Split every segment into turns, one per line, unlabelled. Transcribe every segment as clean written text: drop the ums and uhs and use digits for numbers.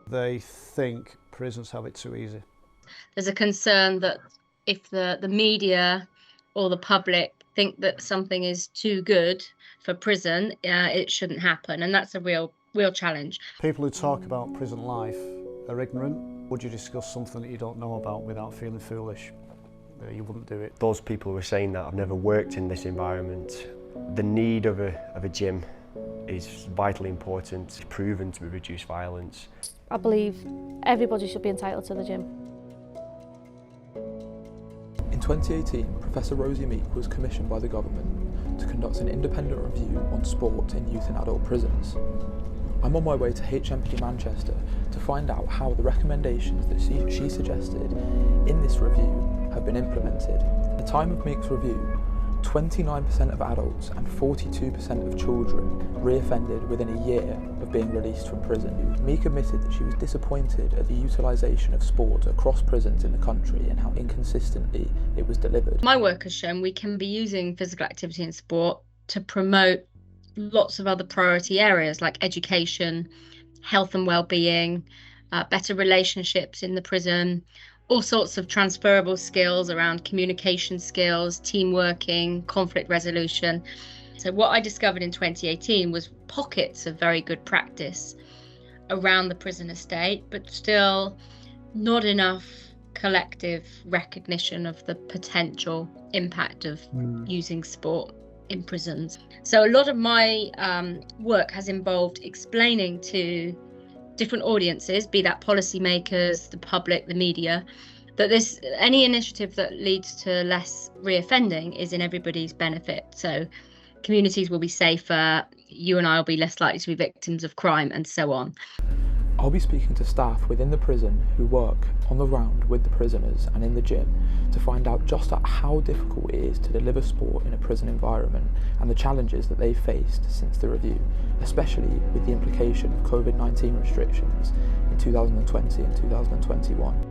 They think prisons have it too easy.
There's a concern that if the media or the public think that something is too good for prison, it shouldn't happen, and that's a real challenge.
People who talk about prison life are ignorant. Would you discuss something that you don't know about without feeling foolish? You wouldn't do it.
Those people who are saying that have never worked in this environment. The need of a gym is vitally important. It's proven to reduce violence.
I believe everybody should be entitled to the gym.
In 2018, Professor Rosie Meek was commissioned by the government to conduct an independent review on sport in youth and adult prisons. I'm on my way to HMP Manchester to find out how the recommendations that she suggested in this review have been implemented. At the time of Meek's review, 29% of adults and 42% of children reoffended within a year of being released from prison. Meek admitted that she was disappointed at the utilisation of sport across prisons in the country and how inconsistently it was delivered.
My work has shown we can be using physical activity and sport to promote lots of other priority areas like education, health and well-being, better relationships in the prison, all sorts of transferable skills around communication skills, team working, conflict resolution. So what I discovered in 2018 was pockets of very good practice around the prison estate, but still not enough collective recognition of the potential impact of using sport in prisons. So a lot of my work has involved explaining to different audiences, be that policymakers, the public, the media, that any initiative that leads to less reoffending is in everybody's benefit. So communities will be safer, you and I will be less likely to be victims of crime, and so on.
I'll be speaking to staff within the prison who work on the ground with the prisoners and in the gym to find out just how difficult it is to deliver sport in a prison environment and the challenges that they've faced since the review, especially with the implication of COVID-19 restrictions in 2020 and 2021.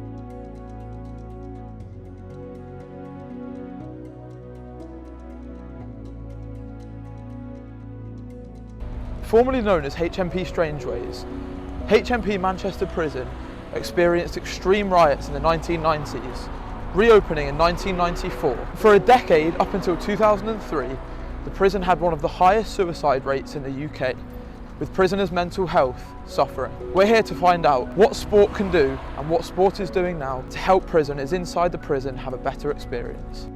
Formerly known as HMP Strangeways, HMP Manchester Prison experienced extreme riots in the 1990s, reopening in 1994. For a decade, up until 2003, the prison had one of the highest suicide rates in the UK, with prisoners' mental health suffering. We're here to find out what sport can do and what sport is doing now to help prisoners inside the prison have a better experience.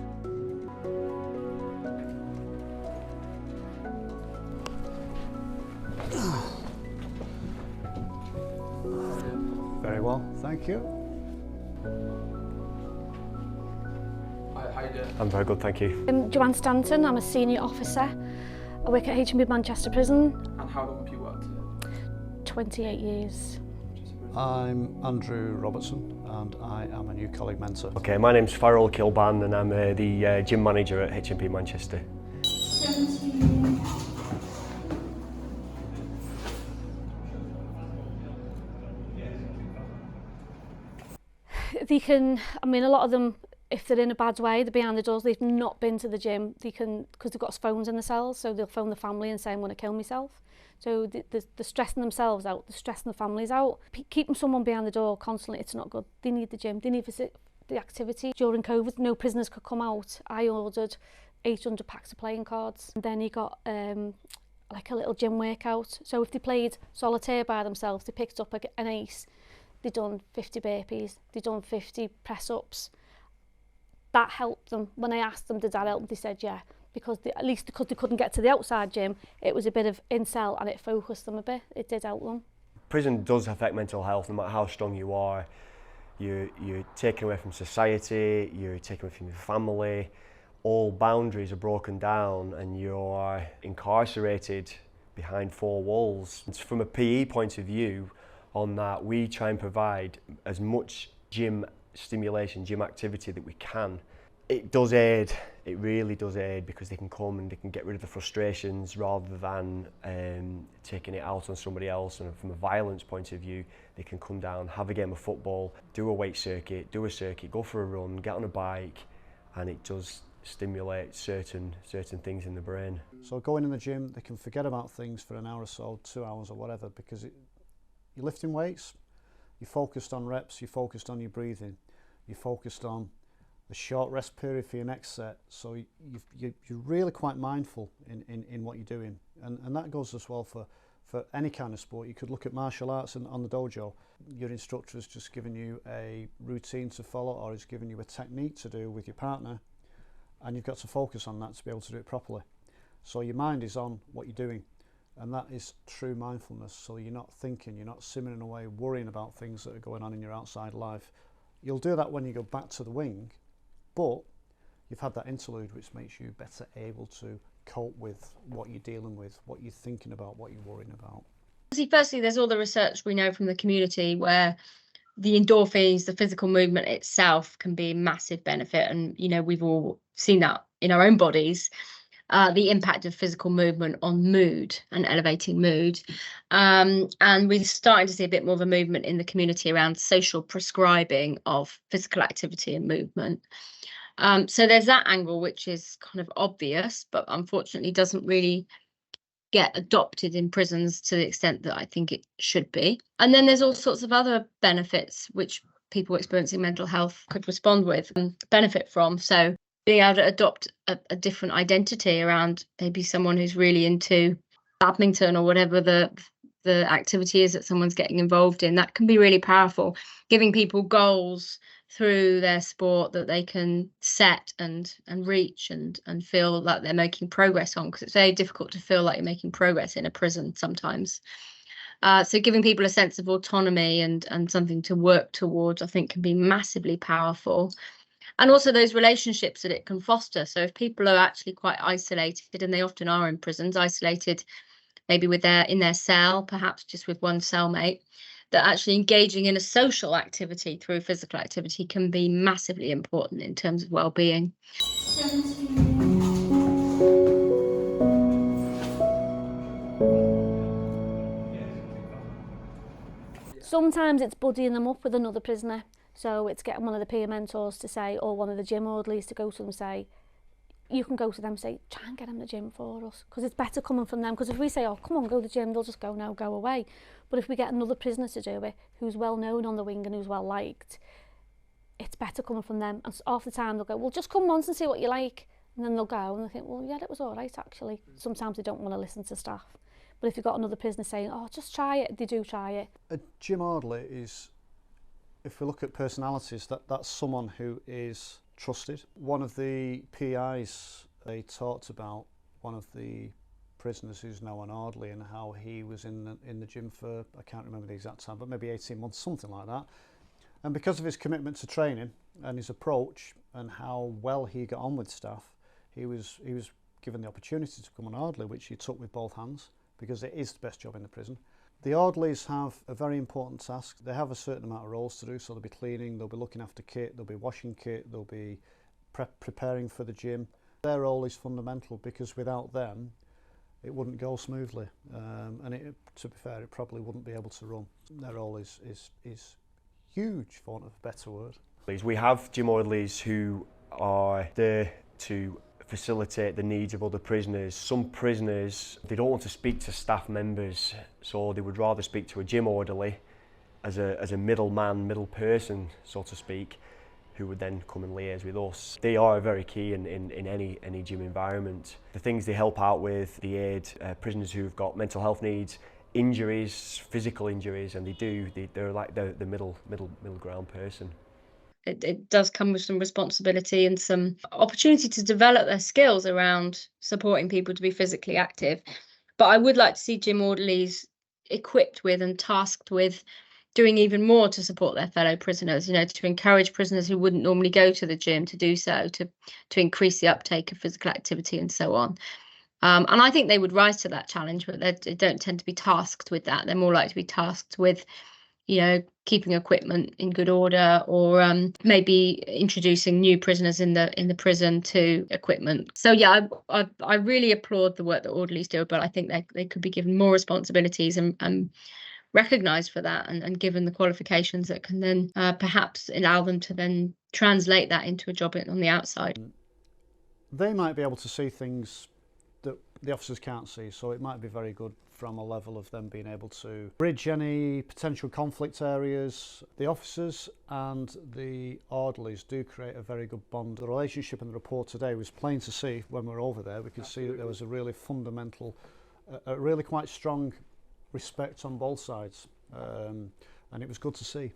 Very well, thank you.
How you doing?
I'm very good, thank you.
I'm Joanne Stanton, I'm a senior officer. I work at HMP Manchester Prison.
And how long have you worked here?
28 years.
I'm Andrew Robertson and I am a new colleague mentor.
Okay, my name's Farrell Kilban and I'm the gym manager at HMP Manchester.
They can, a lot of them, if they're in a bad way, they're behind the doors, they've not been to the gym, they can, because they've got phones in the cells, so they'll phone the family and say, I'm going to kill myself. So they're stressing themselves out, they're stressing the families out. Keeping someone behind the door constantly, it's not good. They need the gym, they need the activity. During COVID, no prisoners could come out. I ordered 800 packs of playing cards. And then he got like a little gym workout. So if they played solitaire by themselves, they picked up an ace, they'd done 50 burpees, they'd done 50 press-ups. That helped them. When I asked them, did that help? They said, yeah, because at least because they couldn't get to the outside gym, it was a bit of in-cell and it focused them a bit. It did help them.
Prison does affect mental health, no matter how strong you are. You're taken away from society, you're taken away from your family. All boundaries are broken down and you're incarcerated behind four walls. It's from a PE point of view, on that we try and provide as much gym stimulation, gym activity that we can. It does aid, it really does aid, because they can come and they can get rid of the frustrations rather than taking it out on somebody else. And from a violence point of view, they can come down, have a game of football, do a weight circuit, do a circuit, go for a run, get on a bike, and it does stimulate certain things in the brain.
So going in the gym, they can forget about things for an hour or so, 2 hours or whatever, because you're lifting weights, You're focused on reps, you're focused on your breathing, you're focused on the short rest period for your next set. So you're really quite mindful in what you're doing. And that goes as well for any kind of sport. You could look at martial arts on the dojo. Your instructor has just given you a routine to follow, or has given you a technique to do with your partner, and you've got to focus on that to be able to do it properly. So your mind is on what you're doing, and that is true mindfulness. So you're not thinking, you're not simmering away worrying about things that are going on in your outside life. You'll do that when you go back to the wing, but you've had that interlude, which makes you better able to cope with what you're dealing with, what you're thinking about, what you're worrying about.
See, firstly, there's all the research we know from the community where the endorphins, the physical movement itself, can be a massive benefit. And, you know, we've all seen that in our own bodies, the impact of physical movement on mood and elevating mood. And we're starting to see a bit more of a movement in the community around social prescribing of physical activity and movement. So there's that angle, which is kind of obvious, but unfortunately doesn't really get adopted in prisons to the extent that I think it should be. And then there's all sorts of other benefits which people experiencing mental health could respond with and benefit from. So being able to adopt a different identity around maybe someone who's really into badminton or whatever the activity is that someone's getting involved in, that can be really powerful. Giving people goals through their sport that they can set and reach and feel like they're making progress on, because it's very difficult to feel like you're making progress in a prison sometimes. So giving people a sense of autonomy and something to work towards, I think, can be massively powerful. And also those relationships that it can foster. So if people are actually quite isolated, and they often are in prisons, isolated maybe in their cell, perhaps just with one cellmate, that actually engaging in a social activity through physical activity can be massively important in terms of well-being.
Sometimes it's buddying them up with another prisoner. So it's getting one of the peer mentors to say, or one of the gym orderlies to go to them and say, you can go to them and say, try and get them the gym for us, because it's better coming from them. Because if we say, oh, come on, go to the gym, they'll just go, no, go away. But if we get another prisoner to do it, who's well known on the wing and who's well liked, it's better coming from them. And half the time they'll go, well, just come once and see what you like. And then they'll go and they'll think, well, yeah, it was all right, actually. Sometimes they don't want to listen to staff. But if you've got another prisoner saying, oh, just try it, they do try it.
A gym orderly is, if we look at personalities, that's someone who is trusted. One of the PIs, they talked about one of the prisoners who's now an orderly and how he was in the gym for, I can't remember the exact time, but maybe 18 months, something like that. And because of his commitment to training and his approach and how well he got on with staff, he was given the opportunity to become an orderly, which he took with both hands, because it is the best job in the prison. The orderlies have a very important task. They have a certain amount of roles to do, so they'll be cleaning, they'll be looking after kit, they'll be washing kit, they'll be preparing for the gym. Their role is fundamental, because without them it wouldn't go smoothly, and to be fair, it probably wouldn't be able to run. Their role is huge, for want of a better word.
We have gym orderlies who are there to facilitate the needs of other prisoners. Some prisoners, they don't want to speak to staff members, so they would rather speak to a gym orderly as a middle person, so to speak, who would then come and liaise with us. They are very key in any gym environment. The things they help out with, they aid prisoners who've got mental health needs, injuries, physical injuries, and they're like the middle ground person.
It does come with some responsibility and some opportunity to develop their skills around supporting people to be physically active. But I would like to see gym orderlies equipped with and tasked with doing even more to support their fellow prisoners, you know, to encourage prisoners who wouldn't normally go to the gym to do so, to increase the uptake of physical activity and so on. And I think they would rise to that challenge, but they don't tend to be tasked with that. They're more likely to be tasked with, you know, keeping equipment in good order, or maybe introducing new prisoners in the prison to equipment. So yeah, I really applaud the work that orderlies do, but I think they could be given more responsibilities and recognised for that, and given the qualifications that can then perhaps allow them to then translate that into a job on the outside.
They might be able to see things that the officers can't see, so it might be very good from a level of them being able to bridge any potential conflict areas. The officers and the orderlies do create a very good bond. The relationship and the rapport today was plain to see when we were over there. We could see that there was a really fundamental, a really quite strong respect on both sides, and it was good to see.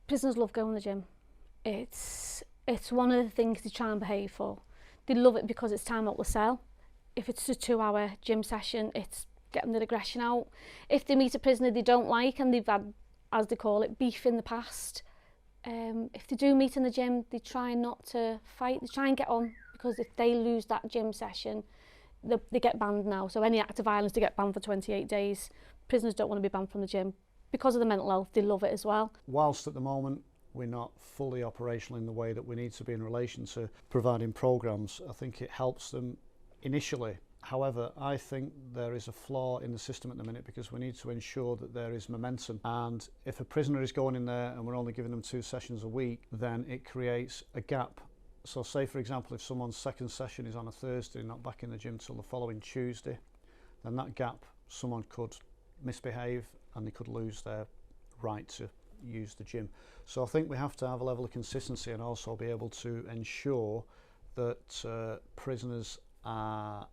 Prisoners love going to the gym. It's one of the things they try and behave for. They love it because it's time out the cell. If it's a 2-hour gym session, it's getting their aggression out. If they meet a prisoner they don't like and they've had, as they call it, beef in the past, if they do meet in the gym, they try not to fight, they try and get on, because if they lose that gym session, they get banned now. So any act of violence, they get banned for 28 days. Prisoners don't want to be banned from the gym. Because of the mental health, they love it as well.
Whilst at the moment we're not fully operational in the way that we need to be in relation to providing programmes, I think it helps them initially. However, I think there is a flaw in the system at the minute, because we need to ensure that there is momentum. And if a prisoner is going in there and we're only giving them 2 sessions a week, then it creates a gap. So say, for example, if someone's second session is on a Thursday, not back in the gym till the following Tuesday, then that gap, someone could misbehave and they could lose their right to use the gym. So I think we have to have a level of consistency and also be able to ensure that prisoners are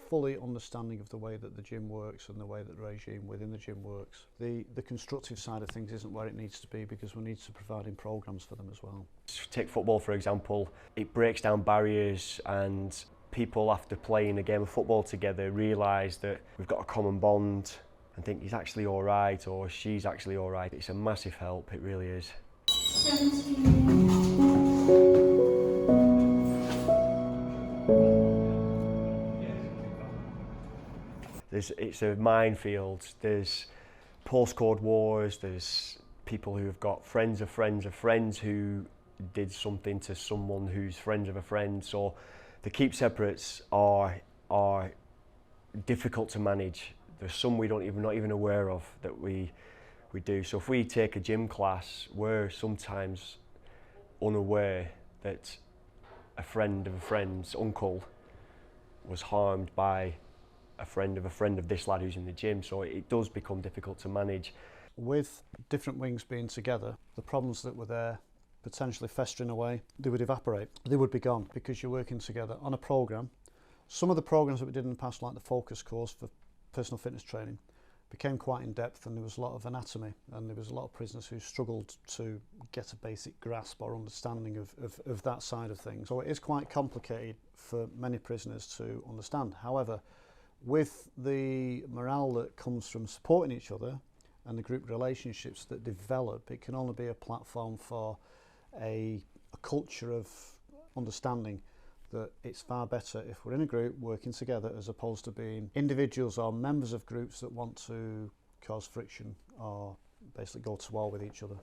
fully understanding of the way that the gym works and the way that the regime within the gym works. The constructive side of things isn't where it needs to be, because we need to provide in programmes for them as well.
Take football for example, it breaks down barriers, and people after playing a game of football together realise that we've got a common bond and think he's actually alright or she's actually alright. It's a massive help, it really is. It's a minefield. There's postcode wars, there's people who have got friends of friends of friends who did something to someone who's friends of a friend. So the keep separates are difficult to manage. There's some we're not even aware of that we do. So if we take a gym class, we're sometimes unaware that a friend of a friend's uncle was harmed by a friend of this lad who's in the gym. So it does become difficult to manage.
With different wings being together, the problems that were there potentially festering away, they would evaporate, they would be gone, because you're working together on a programme. Some of the programmes that we did in the past, like the focus course for personal fitness training, became quite in depth, and there was a lot of anatomy, and there was a lot of prisoners who struggled to get a basic grasp or understanding of that side of things. So it is quite complicated for many prisoners to understand. However, with the morale that comes from supporting each other and the group relationships that develop, it can only be a platform for a culture of understanding that it's far better if we're in a group working together, as opposed to being individuals or members of groups that want to cause friction or basically go to war with each other.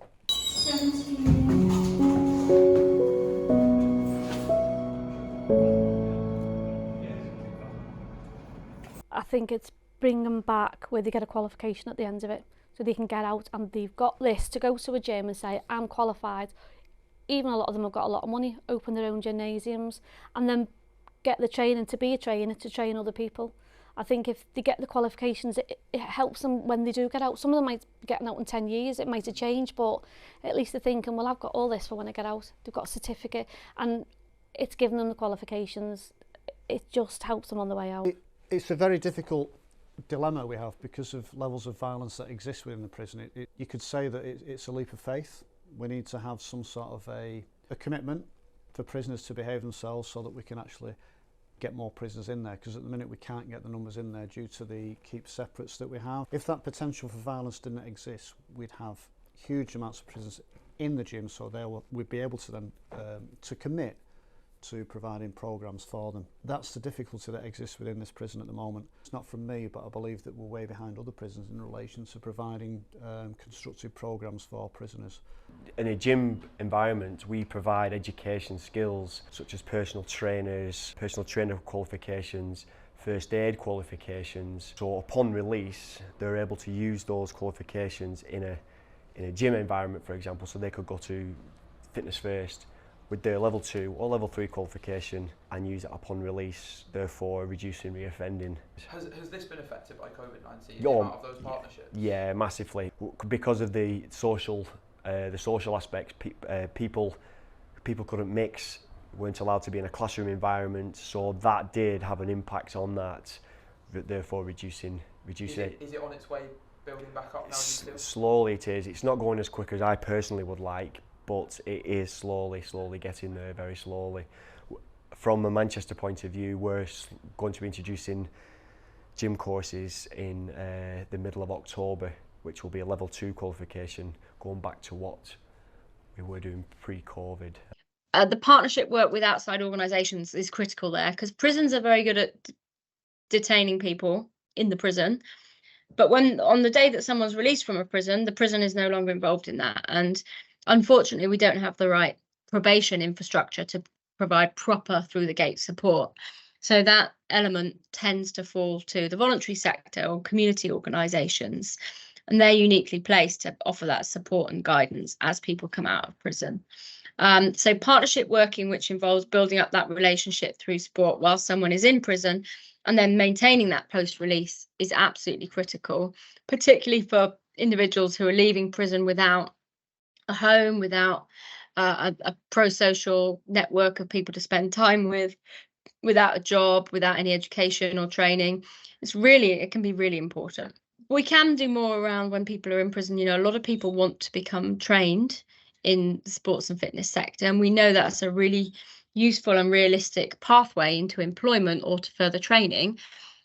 I think it's bring them back where they get a qualification at the end of it, so they can get out and they've got this to go to a gym and say, I'm qualified. Even a lot of them have got a lot of money, open their own gymnasiums, and then get the training to be a trainer to train other people. I think if they get the qualifications, it helps them when they do get out. Some of them might be getting out in 10 years, it might have changed, but at least they're thinking, well, I've got all this for when I get out. They've got a certificate, and it's giving them the qualifications. It just helps them on the way out.
It's a very difficult dilemma we have because of levels of violence that exist within the prison. You could say that it's a leap of faith. We need to have some sort of a commitment for prisoners to behave themselves so that we can actually get more prisoners in there, because at the minute we can't get the numbers in there due to the keep separates that we have. If that potential for violence didn't exist, we'd have huge amounts of prisoners in the gym, so we'd be able to then to commit to providing programmes for them. That's the difficulty that exists within this prison at the moment. It's not from me, but I believe that we're way behind other prisons in relation to providing constructive programmes for prisoners.
In a gym environment, we provide education skills such as personal trainers, personal trainer qualifications, first aid qualifications. So upon release, they're able to use those qualifications in in a gym environment, for example, so they could go to Fitness First with their level 2 or level 3 qualification and use it upon release, therefore reducing reoffending.
Has this been affected by COVID-19,
Oh,
out of those partnerships?
Yeah, massively. Because of the social aspects, people couldn't mix, weren't allowed to be in a classroom environment, so that did have an impact on that, therefore reducing it.
Is it on its way building back up now, do you feel?
Slowly it is. It's not going as quick as I personally would like, but it is slowly getting there, very slowly. From a Manchester point of view, we're going to be introducing gym courses in the middle of October, which will be a level 2 qualification, going back to what we were doing pre-COVID.
The partnership work with outside organisations is critical there, because prisons are very good at detaining people in the prison. But when on the day that someone's released from a prison, the prison is no longer involved in that. And unfortunately, we don't have the right probation infrastructure to provide proper through the gate support. So that element tends to fall to the voluntary sector or community organisations. And they're uniquely placed to offer that support and guidance as people come out of prison. So partnership working, which involves building up that relationship through sport while someone is in prison, and then maintaining that post-release, is absolutely critical, particularly for individuals who are leaving prison without a home, without a pro-social network of people to spend time with, without a job, without any education or training. It can be really important. We can do more around when people are in prison. You know, a lot of people want to become trained in the sports and fitness sector, and we know that's a really useful and realistic pathway into employment or to further training,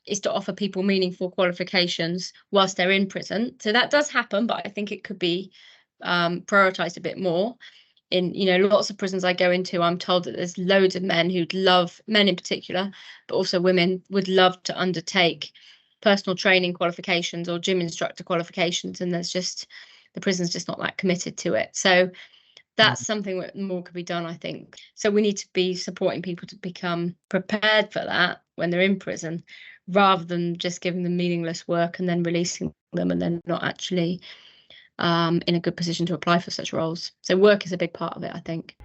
is to offer people meaningful qualifications whilst they're in prison. So that does happen, but I think it could be prioritised a bit more. In, you know, lots of prisons I go into, I'm told that there's loads of men who'd love, men in particular, but also women, would love to undertake personal training qualifications or gym instructor qualifications, and the prison's just not that committed to it. So that's something that more could be done, I think. So we need to be supporting people to become prepared for that when they're in prison, rather than just giving them meaningless work and then releasing them and then not actually in a good position to apply for such roles. So work is a big part of it, I think.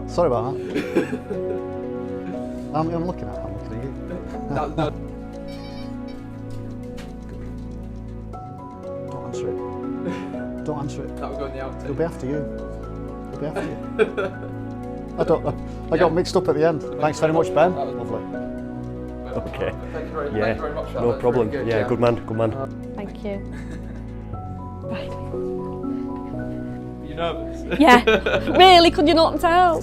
Sorry about that. I'm looking at you. Don't answer it. Don't answer it.
That will go in the outtake.
It'll be after you. I got mixed up at the end. Thanks very much, Ben. Lovely.
Okay.
Thank you very much for that.
No problem.
Really good,
yeah, good man.
Thank you. Right.
Are you nervous?
Yeah, really, could you not tell?